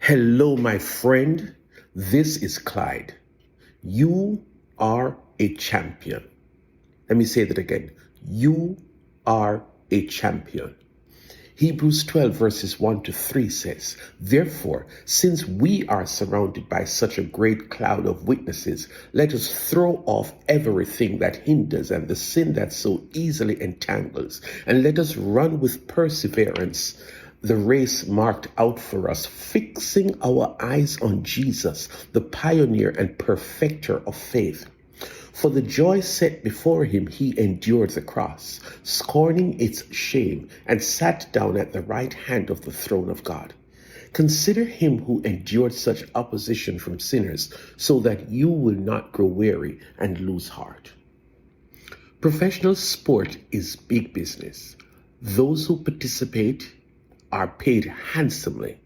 Hello, my friend. This is Clyde. You are a champion. Let me say that again. You are a champion. Hebrews 12 verses 1 to 3 says, "Therefore, since we are surrounded by such a great cloud of witnesses, let us throw off everything that hinders and the sin that so easily entangles, and let us run with perseverance the race marked out for us, fixing our eyes on Jesus, the pioneer and perfecter of faith. For the joy set before him, he endured the cross, scorning its shame, and sat down at the right hand of the throne of God. Consider him who endured such opposition from sinners, so that you will not grow weary and lose heart." Professional sport is big business. Those who participate are paid handsomely.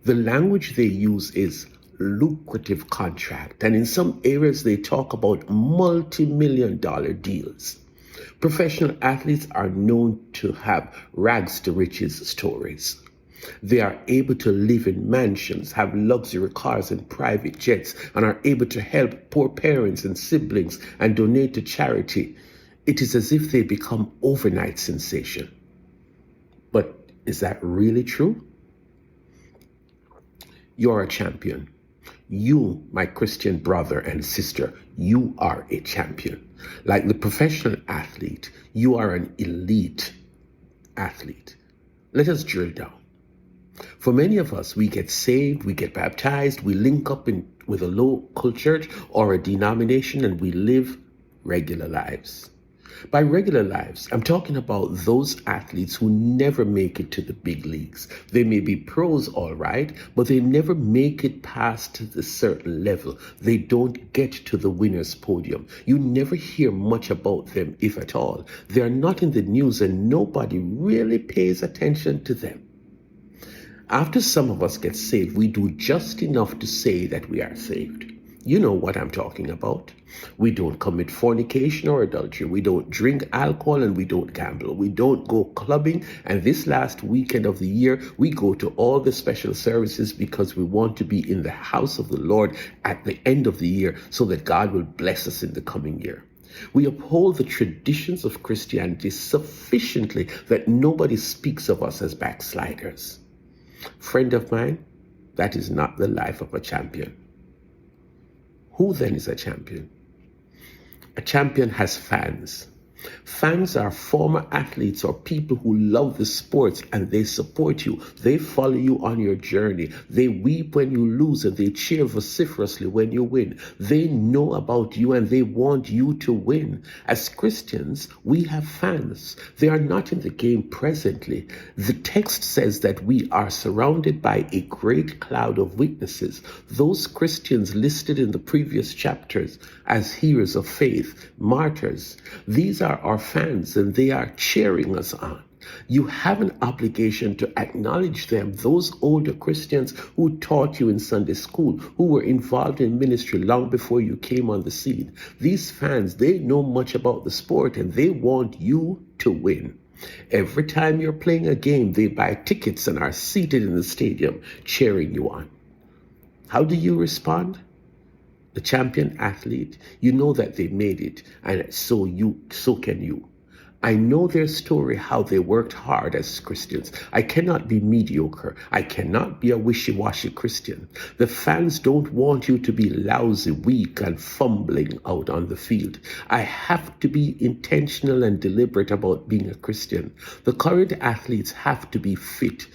The language they use is lucrative contract, and in some areas they talk about multi-million-dollar deals. Professional athletes are known to have rags to riches stories. They are able to live in mansions, have luxury cars and private jets, and are able to help poor parents and siblings and donate to charity. It is as if they become overnight sensation. But is that really true? You're a champion. You, my Christian brother and sister, you are a champion. Like the professional athlete, you are an elite athlete. Let us drill down. For many of us, we get saved, we get baptized, we link up with a local church or a denomination, and we live regular lives. By regular lives, I'm talking about those athletes who never make it to the big leagues. They may be pros, all right, but they never make it past the certain level. They don't get to the winner's podium. You never hear much about them, if at all. They are not in the news, and nobody really pays attention to them. After some of us get saved, we do just enough to say that we are saved. You know what I'm talking about. We don't commit fornication or adultery. We don't drink alcohol, and we don't gamble. We don't go clubbing. And this last weekend of the year, we go to all the special services because we want to be in the house of the Lord at the end of the year so that God will bless us in the coming year. We uphold the traditions of Christianity sufficiently that nobody speaks of us as backsliders. Friend of mine, that is not the life of a champion. Who then is a champion? A champion has fans. Fans are former athletes or people who love the sports, and they support you. They follow you on your journey. They weep when you lose, and they cheer vociferously when you win. They know about you, and they want you to win. As Christians, we have fans. They are not in the game presently. The text says that we are surrounded by a great cloud of witnesses. Those Christians listed in the previous chapters as heroes of faith, martyrs. These are our fans, and they are cheering us on. You have an obligation to acknowledge them, those older Christians who taught you in Sunday school, who were involved in ministry long before you came on the scene. These fans, they know much about the sport, and they want you to win. Every time you're playing a game, they buy tickets and are seated in the stadium cheering you on. How do you respond? The champion athlete, you know that they made it, and so can you. I know their story, how they worked hard as Christians. I cannot be mediocre. I cannot be a wishy-washy Christian. The fans don't want you to be lousy, weak, and fumbling out on the field. I have to be intentional and deliberate about being a Christian. The current athletes have to be fit.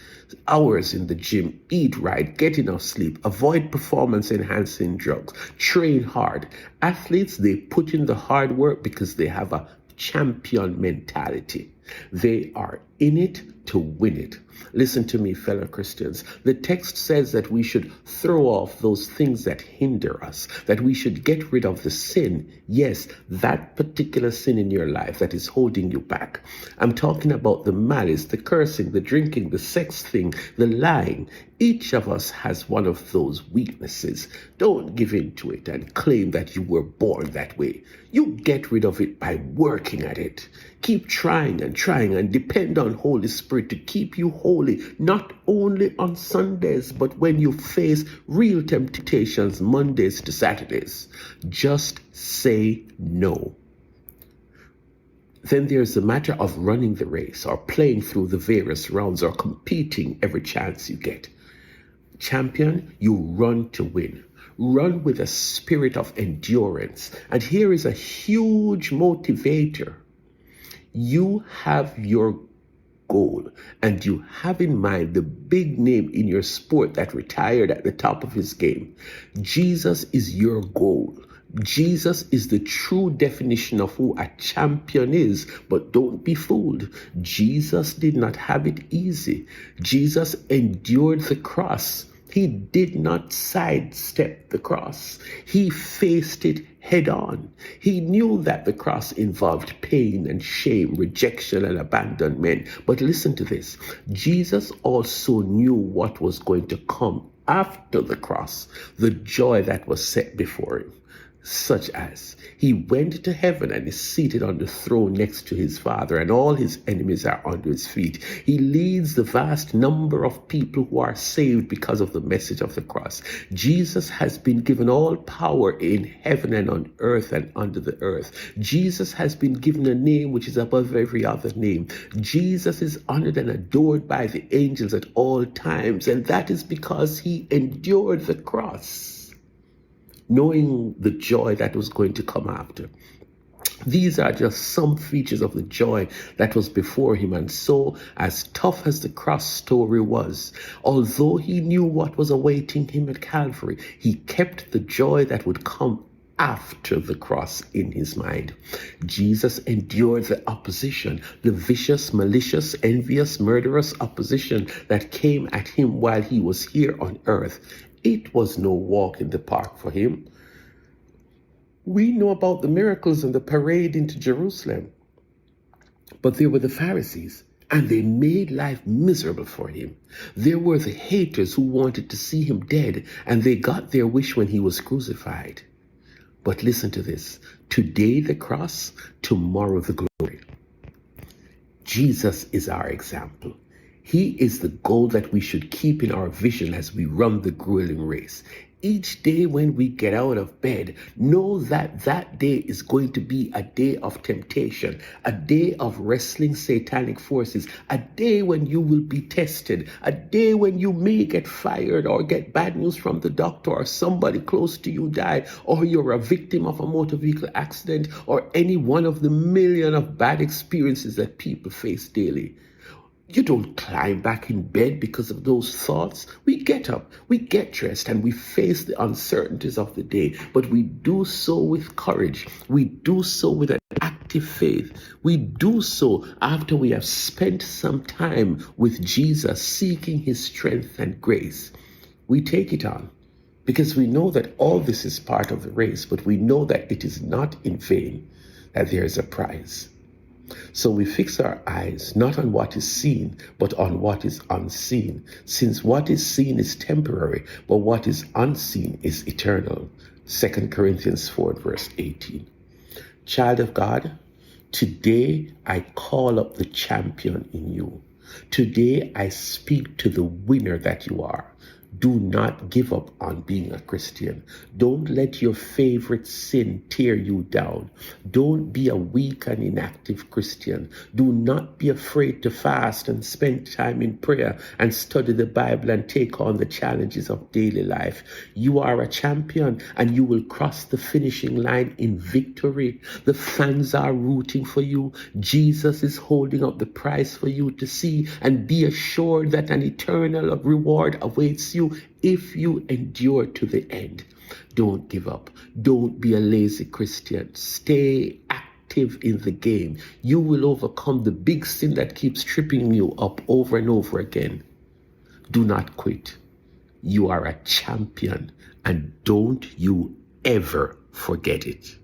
Hours in the gym, eat right, get enough sleep, avoid performance-enhancing drugs, train hard. Athletes, they put in the hard work because they have a champion mentality. They are in it to win it. Listen to me, fellow Christians. The text says that we should throw off those things that hinder us, that we should get rid of the sin. Yes, that particular sin in your life that is holding you back. I'm talking about the malice, the cursing, the drinking, the sex thing, the lying. Each of us has one of those weaknesses. Don't give in to it and claim that you were born that way. You get rid of it by working at it. Keep trying and depend on Holy Spirit to keep you holy, not only on Sundays, but when you face real temptations Mondays to Saturdays. Just say no. Then there's the matter of running the race or playing through the various rounds or competing every chance you get. Champion, you run to win. Run with a spirit of endurance. And here is a huge motivator. You have your goal and you have in mind the big name in your sport that retired at the top of his game. Jesus is your goal. Jesus is the true definition of who a champion is, but don't be fooled. Jesus did not have it easy. Jesus endured the cross. He did not sidestep the cross. He faced it head on. He knew that the cross involved pain and shame, rejection and abandonment. But listen to this. Jesus also knew what was going to come after the cross, the joy that was set before him. Such as he went to heaven and is seated on the throne next to his Father, and all his enemies are under his feet. He leads the vast number of people who are saved because of the message of the cross. Jesus has been given all power in heaven and on earth and under the earth. Jesus has been given a name which is above every other name. Jesus is honored and adored by the angels at all times, and that is because he endured the cross, knowing the joy that was going to come after. These are just some features of the joy that was before him. And so, as tough as the cross story was, although he knew what was awaiting him at Calvary, he kept the joy that would come after the cross in his mind. Jesus endured the opposition, the vicious, malicious, envious, murderous opposition that came at him while he was here on earth. It was no walk in the park for him. We know about the miracles and the parade into Jerusalem, but there were the Pharisees, and they made life miserable for him. There were the haters who wanted to see him dead, and they got their wish when he was crucified. But listen to this. Today the cross, tomorrow the glory. Jesus is our example. He is the goal that we should keep in our vision as we run the grueling race. Each day when we get out of bed, know that that day is going to be a day of temptation, a day of wrestling satanic forces, a day when you will be tested, a day when you may get fired or get bad news from the doctor or somebody close to you die, or you're a victim of a motor vehicle accident or any one of the million of bad experiences that people face daily. You don't climb back in bed because of those thoughts. We get up, we get dressed, and we face the uncertainties of the day. But we do so with courage. We do so with an active faith. We do so after we have spent some time with Jesus, seeking his strength and grace. We take it on because we know that all this is part of the race, but we know that it is not in vain, that there is a prize. So we fix our eyes not on what is seen, but on what is unseen, since what is seen is temporary, but what is unseen is eternal. 2 Corinthians 4 verse 18. Child of God, today I call up the champion in you. Today I speak to the winner that you are. Do not give up on being a Christian. Don't let your favorite sin tear you down. Don't be a weak and inactive Christian. Do not be afraid to fast and spend time in prayer and study the Bible and take on the challenges of daily life. You are a champion and you will cross the finishing line in victory. The fans are rooting for you. Jesus is holding up the prize for you to see, and be assured that an eternal reward awaits you if you endure to the end. Don't give up. Don't be a lazy Christian. Stay active in the game. You will overcome the big sin that keeps tripping you up over and over again. Do not quit. You are a champion, and don't you ever forget it.